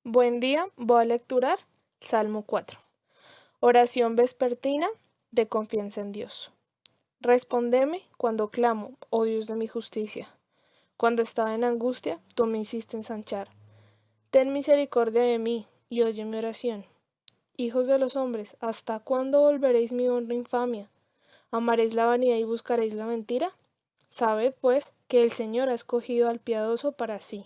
Buen día, voy a lecturar Salmo 4. Oración vespertina de confianza en Dios. Respóndeme cuando clamo, oh Dios de mi justicia. Cuando estaba en angustia, tú me hiciste ensanchar. Ten misericordia de mí y oye mi oración. Hijos de los hombres, ¿hasta cuándo volveréis mi honra infamia? ¿Amaréis la vanidad y buscaréis la mentira? Sabed, pues, que el Señor ha escogido al piadoso para sí.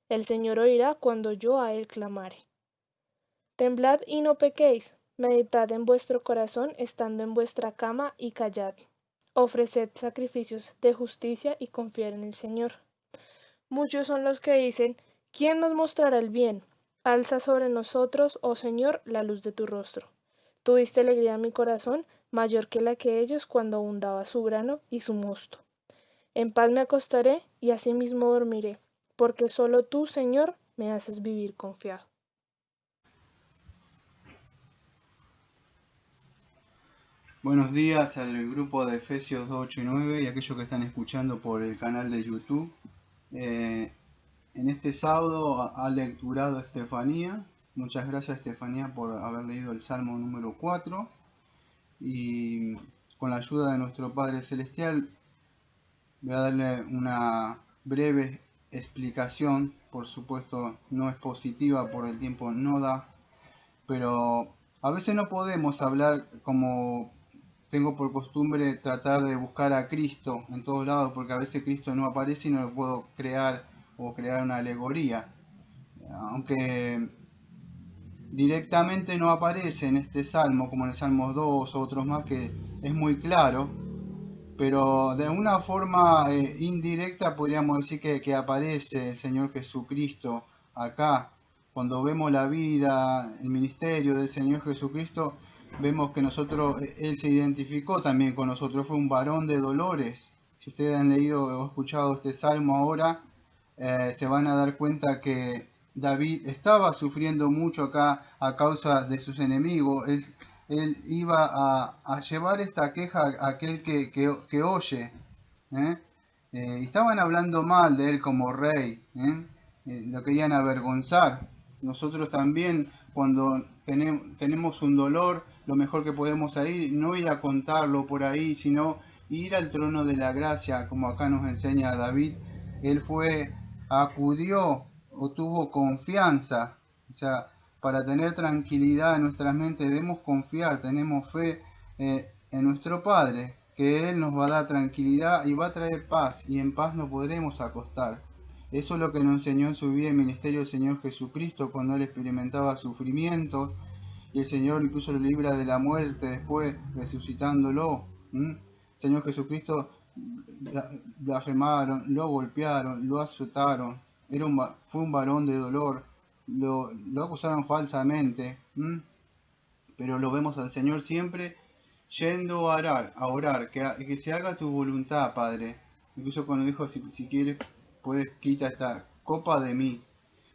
El Señor oirá cuando yo a él clamare. Temblad y no pequéis, meditad en vuestro corazón estando en vuestra cama y callad. Ofreced sacrificios de justicia y confiad en el Señor. Muchos son los que dicen, ¿quién nos mostrará el bien? Alza sobre nosotros, oh Señor, la luz de tu rostro. Tú diste alegría a mi corazón, mayor que la que ellos cuando aún daba su grano y su mosto. En paz me acostaré y asimismo dormiré, porque solo tú, Señor, me haces vivir confiado. Buenos días al grupo de Efesios 2, 8 y 9 y aquellos que están escuchando por el canal de YouTube. Eh, en este sábado ha lecturado Estefanía. Muchas gracias, Estefanía, por haber leído el Salmo número 4. Y con la ayuda de nuestro Padre Celestial voy a darle una breve explicación. Por supuesto no es positiva, por el tiempo no da, pero a veces no podemos hablar como tengo por costumbre tratar de buscar a Cristo en todos lados, porque a veces Cristo no aparece y no lo puedo crear o crear una alegoría. Aunque directamente no aparece en este salmo, como en el Salmo 2 o otros más, que es muy claro, pero de una forma indirecta podríamos decir que aparece el Señor Jesucristo acá. Cuando vemos la vida, el ministerio del Señor Jesucristo, vemos que Él se identificó también con nosotros, fue un varón de dolores. Si ustedes han leído o escuchado este salmo ahora, se van a dar cuenta que David estaba sufriendo mucho acá a causa de sus enemigos. Él iba a llevar esta queja a aquel que oye. ¿eh? Estaban hablando mal de él como rey. Lo querían avergonzar. Nosotros también, cuando tenemos un dolor, lo mejor que podemos ir, no ir a contarlo por ahí, sino ir al trono de la gracia, como acá nos enseña David. Él acudió o tuvo confianza. O sea, para tener tranquilidad en nuestras mentes debemos confiar, tenemos fe en nuestro Padre, que Él nos va a dar tranquilidad y va a traer paz, y en paz nos podremos acostar. Eso es lo que nos enseñó en su vida el ministerio del Señor Jesucristo cuando Él experimentaba sufrimientos y el Señor incluso lo libra de la muerte después, resucitándolo. Señor Jesucristo blasfemaron, lo golpearon, lo azotaron, fue un varón de dolor, lo acusaron falsamente, pero lo vemos al Señor siempre yendo a orar, que se haga tu voluntad, Padre. Incluso cuando dijo, si quieres, puedes quita esta copa de mí,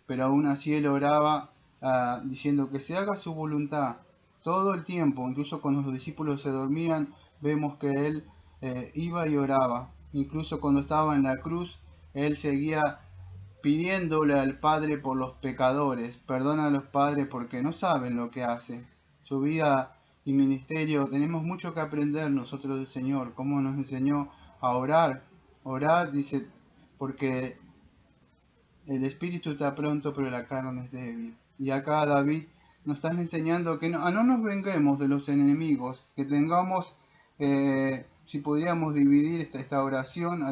pero aún así él oraba diciendo que se haga su voluntad todo el tiempo. Incluso cuando los discípulos se dormían, vemos que él iba y oraba. Incluso cuando estaba en la cruz, él seguía pidiéndole al Padre por los pecadores. Perdona a los padres porque no saben lo que hacen. Su vida y ministerio, tenemos mucho que aprender nosotros del Señor, cómo nos enseñó a orar. Orar, dice, porque el espíritu está pronto, pero la carne es débil. Y acá David nos está enseñando que no nos venguemos de los enemigos, que tengamos, si podríamos dividir esta oración a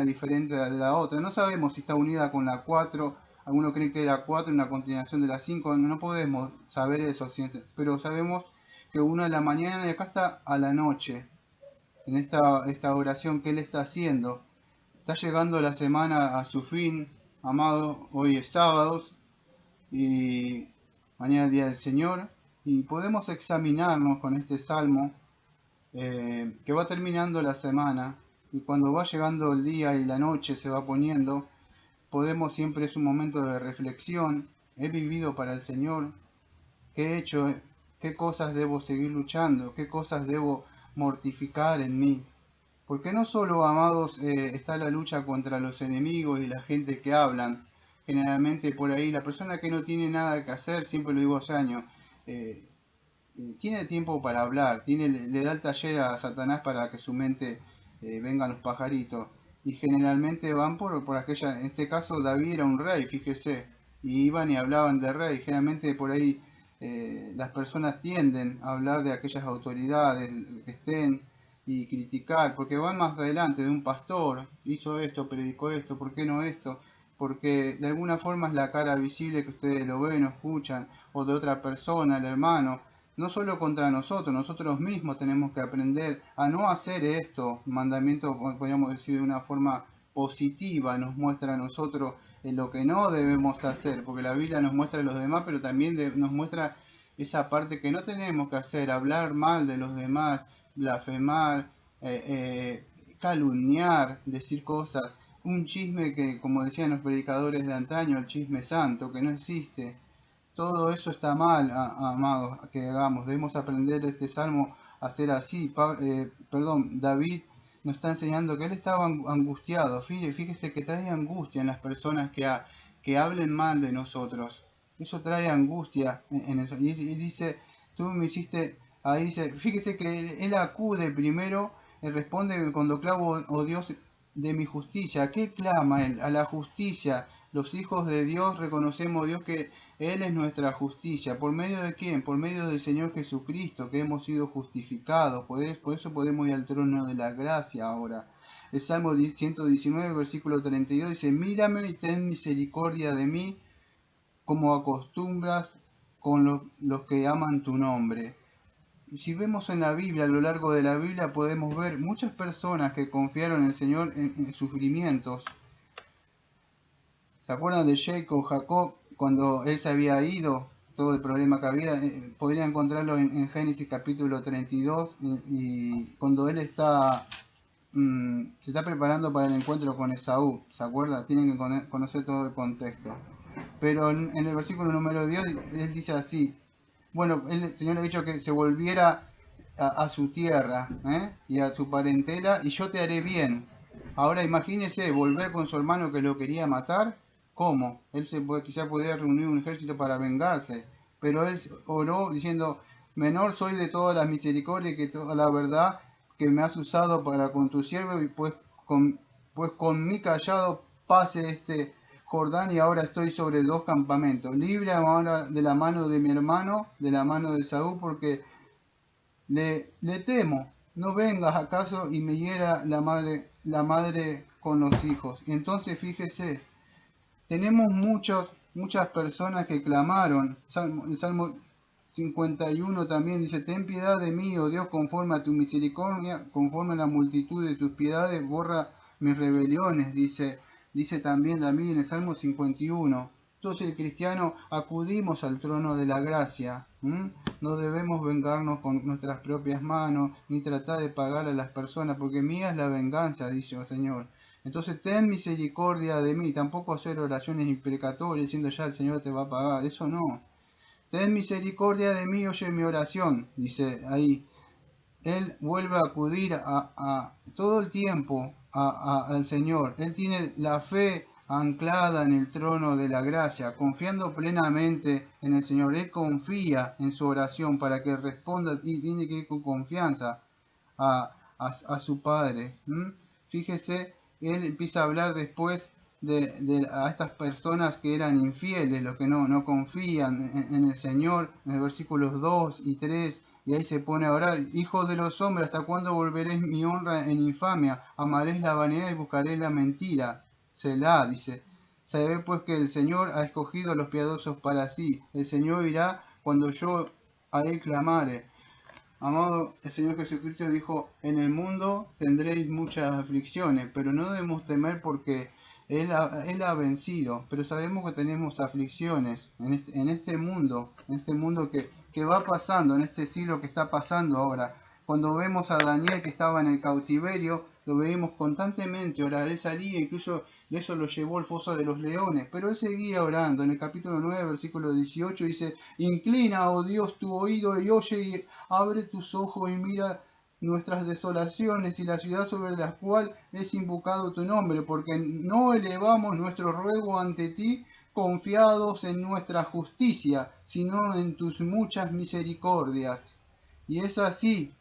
diferente de la otra. No sabemos si está unida con la 4, algunos creen que la 4 es una continuación de la 5, no podemos saber eso, pero sabemos que una a la mañana y acá está a la noche, en esta oración que él está haciendo. Está llegando la semana a su fin, amado. Hoy es sábado y mañana es día del Señor. Y podemos examinarnos con este salmo que va terminando la semana. Y cuando va llegando el día y la noche se va poniendo, podemos siempre es un momento de reflexión. ¿He vivido para el Señor? ¿Qué he hecho? ¿Qué cosas debo seguir luchando? ¿Qué cosas debo mortificar en mí? Porque no solo, amados, está la lucha contra los enemigos y la gente que hablan, generalmente por ahí, la persona que no tiene nada que hacer, siempre lo digo hace años, eh, tiene tiempo para hablar, le da el taller a Satanás para que su mente vengan los pajaritos. Y generalmente van por aquella, en este caso David era un rey, fíjese, y iban y hablaban de rey. Generalmente por ahí las personas tienden a hablar de aquellas autoridades que estén y criticar, porque van más adelante de un pastor, hizo esto, predicó esto, ¿por qué no esto? Porque de alguna forma es la cara visible que ustedes lo ven o escuchan, o de otra persona, el hermano, no solo contra nosotros, nosotros mismos tenemos que aprender a no hacer esto. Mandamiento, podríamos decir de una forma positiva, nos muestra a nosotros lo que no debemos hacer, porque la Biblia nos muestra a los demás, pero también nos muestra esa parte que no tenemos que hacer, hablar mal de los demás, blasfemar, calumniar, decir cosas, un chisme que, como decían los predicadores de antaño, el chisme santo, que no existe. Todo eso está mal, amados, que hagamos. Debemos aprender este salmo a hacer así. David nos está enseñando que él estaba angustiado. Fíjese que trae angustia en las personas que hablen mal de nosotros. Eso trae angustia en eso. Y dice, tú me hiciste, ahí dice, fíjese que él acude primero, él responde cuando clamo, oh Dios, de mi justicia. ¿A qué clama él? A la justicia. Los hijos de Dios reconocemos, Dios, que él es nuestra justicia. ¿Por medio de quién? Por medio del Señor Jesucristo, que hemos sido justificados. Por eso podemos ir al trono de la gracia ahora. El Salmo 119, versículo 32 dice, mírame y ten misericordia de mí, como acostumbras con los que aman tu nombre. Si vemos en la Biblia, a lo largo de la Biblia, podemos ver muchas personas que confiaron en el Señor en sufrimientos. ¿Se acuerdan de Jacob, cuando él se había ido? Todo el problema que había, podrían encontrarlo en Génesis capítulo 32, y cuando él se está preparando para el encuentro con Esaú, ¿se acuerdan? Tienen que conocer todo el contexto. Pero en el versículo número 10, él dice así, bueno, el Señor le ha dicho que se volviera a su tierra y a su parentela, y yo te haré bien. Ahora imagínese volver con su hermano que lo quería matar. ¿Cómo? Él quizá podía reunir un ejército para vengarse, pero él oró diciendo, menor soy de todas las misericordias que toda la verdad que me has usado para con tu siervo, y pues con mi callado pase este Jordán, y ahora estoy sobre 2 campamentos. Libre ahora de la mano de mi hermano, de la mano de Saúl, porque le temo. No vengas acaso y me hiera la madre con los hijos. Y entonces fíjese, tenemos muchas personas que clamaron. El Salmo 51 también dice, ten piedad de mí, oh Dios, conforme a tu misericordia, conforme a la multitud de tus piedades, borra mis rebeliones, dice también David en el Salmo 51. Entonces el cristiano acudimos al trono de la gracia. No debemos vengarnos con nuestras propias manos, ni tratar de pagar a las personas, porque mía es la venganza, dice el Señor. Entonces ten misericordia de mí, tampoco hacer oraciones imprecatorias diciendo ya el Señor te va a pagar, eso no. Ten misericordia de mí, oye mi oración, dice ahí. Él vuelve a acudir todo el tiempo al Señor. Él tiene la fe anclada en el trono de la gracia, confiando plenamente en el Señor. Él confía en su oración para que responda, y tiene que ir con confianza a su Padre. Fíjese, él empieza a hablar después a estas personas que eran infieles, los que no confían en el Señor, en los versículos 2 y 3, y ahí se pone a orar, hijos de los hombres, ¿hasta cuándo volveréis mi honra en infamia? Amaréis la vanidad y buscaréis la mentira. Selah, dice. Sabe pues que el Señor ha escogido a los piadosos para sí. El Señor irá cuando yo a él clamare. Amado, el Señor Jesucristo dijo, en el mundo tendréis muchas aflicciones, pero no debemos temer porque Él ha vencido. Pero sabemos que tenemos aflicciones en este mundo que va pasando, en este siglo que está pasando ahora. Cuando vemos a Daniel que estaba en el cautiverio, lo veíamos constantemente orar. Él salía, incluso eso lo llevó al foso de los leones, pero él seguía orando. En el capítulo 9, versículo 18 dice, inclina, oh Dios, tu oído y oye, y abre tus ojos y mira nuestras desolaciones y la ciudad sobre la cual es invocado tu nombre, porque no elevamos nuestro ruego ante ti confiados en nuestra justicia, sino en tus muchas misericordias. Y es así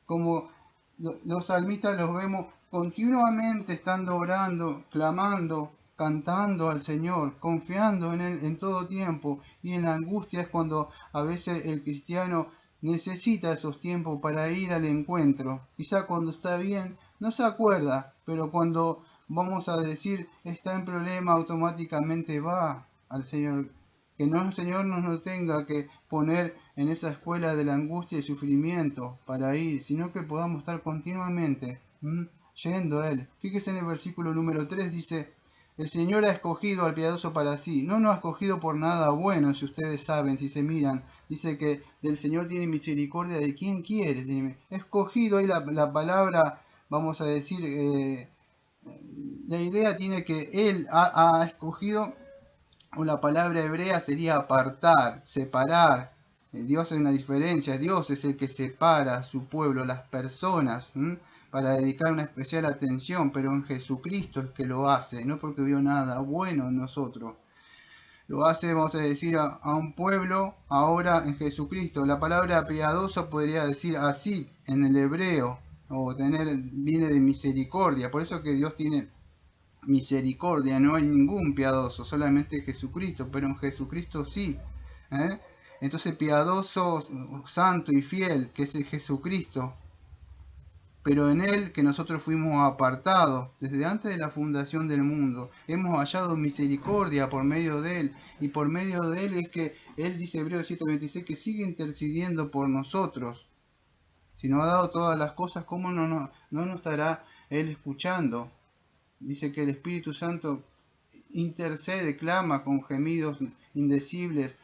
como los salmistas los vemos continuamente estando orando, clamando, cantando al Señor, confiando en Él en todo tiempo. Y en la angustia es cuando a veces el cristiano necesita esos tiempos para ir al encuentro. Quizá cuando está bien no se acuerda, pero cuando vamos a decir está en problema automáticamente va al Señor. Que no, el Señor no nos tenga que poner en esa escuela de la angustia y sufrimiento para ir, sino que podamos estar continuamente yendo a Él. Fíjese en el versículo número 3, dice, el Señor ha escogido al piadoso para sí. No nos ha escogido por nada bueno, si ustedes saben, si se miran. Dice que del Señor tiene misericordia de quien quiere. Escogido, ahí la palabra, vamos a decir, la idea tiene que Él ha escogido, o la palabra hebrea sería apartar, separar. Dios es una diferencia, Dios es el que separa a su pueblo, las personas, para dedicar una especial atención, pero en Jesucristo es que lo hace, no porque vio nada bueno en nosotros. Lo hace, vamos a decir, a un pueblo ahora en Jesucristo. La palabra piadoso podría decir así en el hebreo, o viene de misericordia, por eso que Dios tiene misericordia, no hay ningún piadoso, solamente Jesucristo, pero en Jesucristo sí. Entonces piadoso, santo y fiel, que es el Jesucristo, pero en Él que nosotros fuimos apartados desde antes de la fundación del mundo, hemos hallado misericordia por medio de Él, y por medio de Él es que Él dice Hebreos 7:26 que sigue intercediendo por nosotros. Si nos ha dado todas las cosas, ¿cómo no nos estará Él escuchando? Dice que el Espíritu Santo intercede, clama con gemidos indecibles,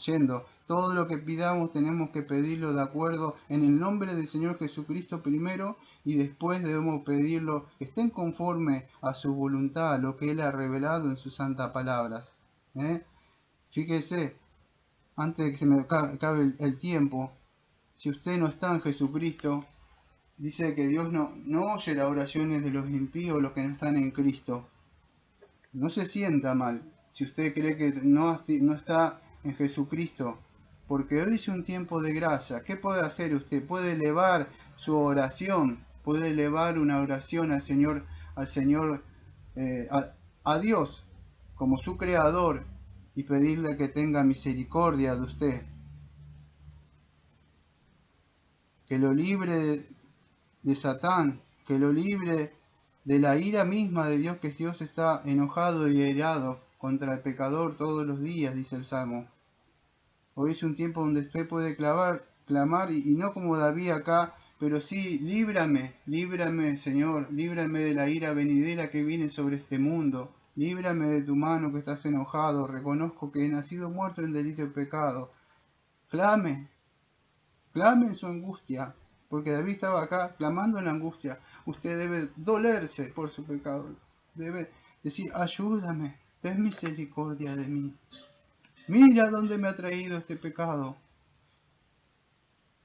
yendo. Todo lo que pidamos tenemos que pedirlo de acuerdo en el nombre del Señor Jesucristo primero, y después debemos pedirlo que estén conforme a su voluntad, a lo que Él ha revelado en sus santas palabras. Fíjese, antes de que se me acabe el tiempo, si usted no está en Jesucristo, dice que Dios no oye las oraciones de los impíos, los que no están en Cristo. No se sienta mal si usted cree que no está en Jesucristo, porque hoy es un tiempo de gracia. ¿Qué puede hacer usted? Puede elevar su oración, puede elevar una oración al Señor, a Dios, como su creador, y pedirle que tenga misericordia de usted, que lo libre de Satán, que lo libre de la ira misma de Dios, que Dios está enojado y airado contra el pecador todos los días, dice el Salmo. Hoy es un tiempo donde usted puede clamar y no como David acá, pero sí, líbrame Señor, líbrame de la ira venidera que viene sobre este mundo, líbrame de tu mano que estás enojado, reconozco que he nacido muerto en delito y pecado. Clame en su angustia, porque David estaba acá clamando en la angustia. Usted debe dolerse por su pecado, debe decir, ayúdame, ten misericordia de mí. Mira dónde me ha traído este pecado.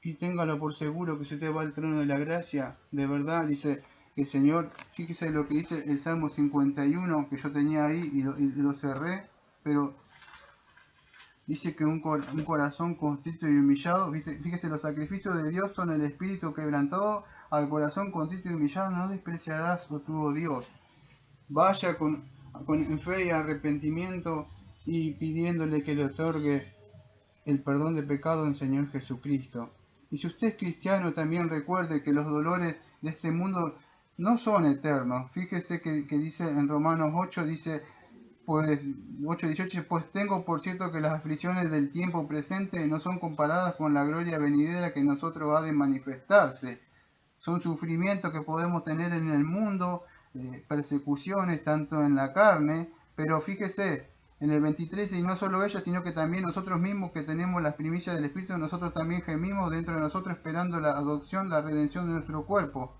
Y téngalo por seguro que si usted va al trono de la gracia, de verdad, dice que el Señor, fíjese lo que dice el Salmo 51, que yo tenía ahí y lo cerré, pero dice que un corazón contrito y humillado, fíjese, los sacrificios de Dios son el espíritu quebrantado, al corazón contrito y humillado no despreciarás, oh tu Dios. Vaya en fe y arrepentimiento y pidiéndole que le otorgue el perdón de pecado en Señor Jesucristo. Y si usted es cristiano, también recuerde que los dolores de este mundo no son eternos. Fíjese que dice en Romanos 8, dice, pues 8:18, pues tengo por cierto que las aflicciones del tiempo presente no son comparadas con la gloria venidera que en nosotros ha de manifestarse. Son sufrimientos que podemos tener en el mundo, persecuciones tanto en la carne, pero fíjese, en el 23, y no solo ellos, sino que también nosotros mismos que tenemos las primicias del Espíritu, nosotros también gemimos dentro de nosotros esperando la adopción, la redención de nuestro cuerpo.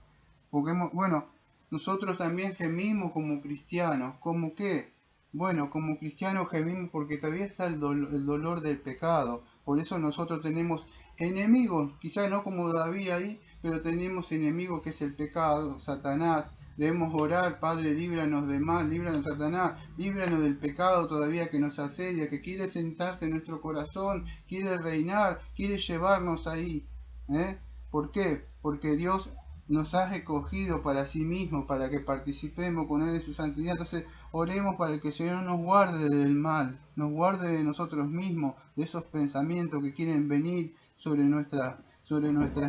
Porque, bueno, nosotros también gemimos como cristianos. ¿Cómo qué? Bueno, como cristianos gemimos porque todavía está el dolor del pecado. Por eso nosotros tenemos enemigos, quizás no como David ahí, pero tenemos enemigos que es el pecado, Satanás, Debemos orar: Padre, líbranos de mal, líbranos de Satanás, líbranos del pecado todavía que nos asedia, que quiere sentarse en nuestro corazón, quiere reinar, quiere llevarnos ahí. ¿Por qué? Porque Dios nos ha escogido para sí mismo, para que participemos con Él en su santidad. Entonces oremos para que el Señor nos guarde del mal, nos guarde de nosotros mismos, de esos pensamientos que quieren venir sobre nuestras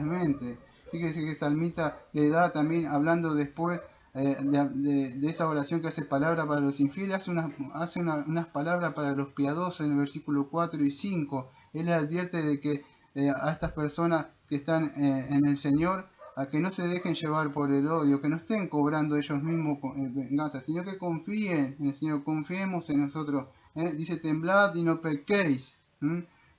mentes. Fíjese que Salmista le da también, hablando después de esa oración que hace palabra para los infieles, hace unas palabras para los piadosos en el versículo 4 y 5. Él le advierte de que a estas personas que están en el Señor, a que no se dejen llevar por el odio, que no estén cobrando ellos mismos venganza, sino que confíen en el Señor, confiemos en nosotros. Dice: temblad y no pequéis.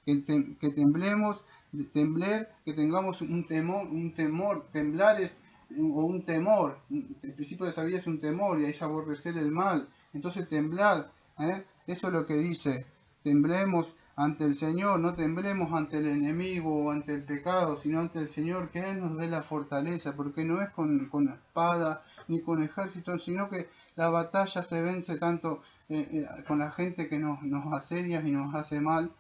Que temblemos, que tengamos un temor. Temblar es un temor. El principio de sabiduría es un temor, y ahí es aborrecer el mal. Entonces temblad, eso es lo que dice: temblemos ante el Señor, no temblemos ante el enemigo o ante el pecado, sino ante el Señor, que Él nos dé la fortaleza, porque no es con espada ni con ejército, sino que la batalla se vence tanto con la gente que nos asedia y nos hace mal,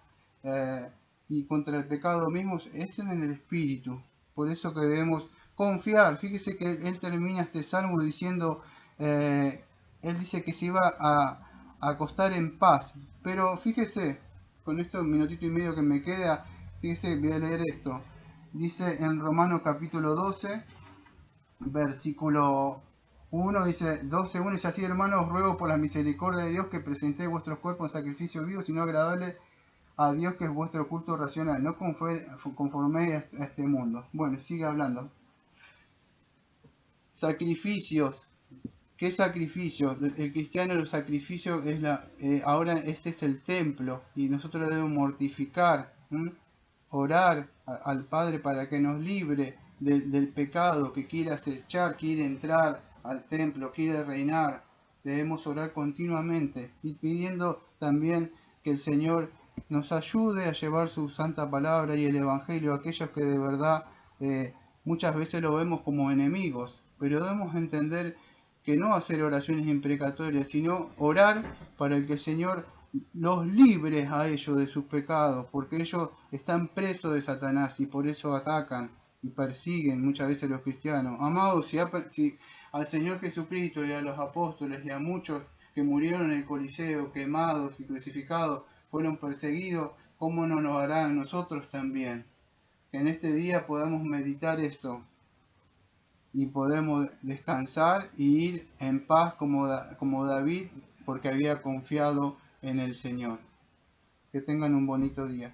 y contra el pecado mismo, es en el espíritu. Por eso que debemos confiar. Fíjese que él termina este salmo diciendo, él dice que se iba a acostar en paz, pero fíjese, con esto minutito y medio que me queda, fíjese, voy a leer esto. Dice en Romanos capítulo 12, versículo 1, dice 12:1, dice: así, hermanos, ruego por la misericordia de Dios que presentéis vuestros cuerpos en sacrificio vivo, sino agradable a Dios, que es vuestro culto racional, no conforméis a este mundo. Bueno, sigue hablando. Sacrificios. ¿Qué sacrificio? El cristiano, el sacrificio es ahora este es el templo, y nosotros debemos mortificar, orar al Padre para que nos libre del pecado que quiere acechar, quiere entrar al templo, quiere reinar. Debemos orar continuamente y pidiendo también que el Señor nos ayude a llevar su santa palabra y el Evangelio a aquellos que de verdad muchas veces lo vemos como enemigos, pero debemos entender que no hacer oraciones imprecatorias, sino orar para que el Señor los libre a ellos de sus pecados, porque ellos están presos de Satanás y por eso atacan y persiguen muchas veces a los cristianos. Amados, si al Señor Jesucristo y a los apóstoles y a muchos que murieron en el Coliseo, quemados y crucificados, fueron perseguidos, ¿cómo no nos hará a nosotros también? Que en este día podamos meditar esto y podemos descansar y ir en paz como David, porque había confiado en el Señor. Que tengan un bonito día.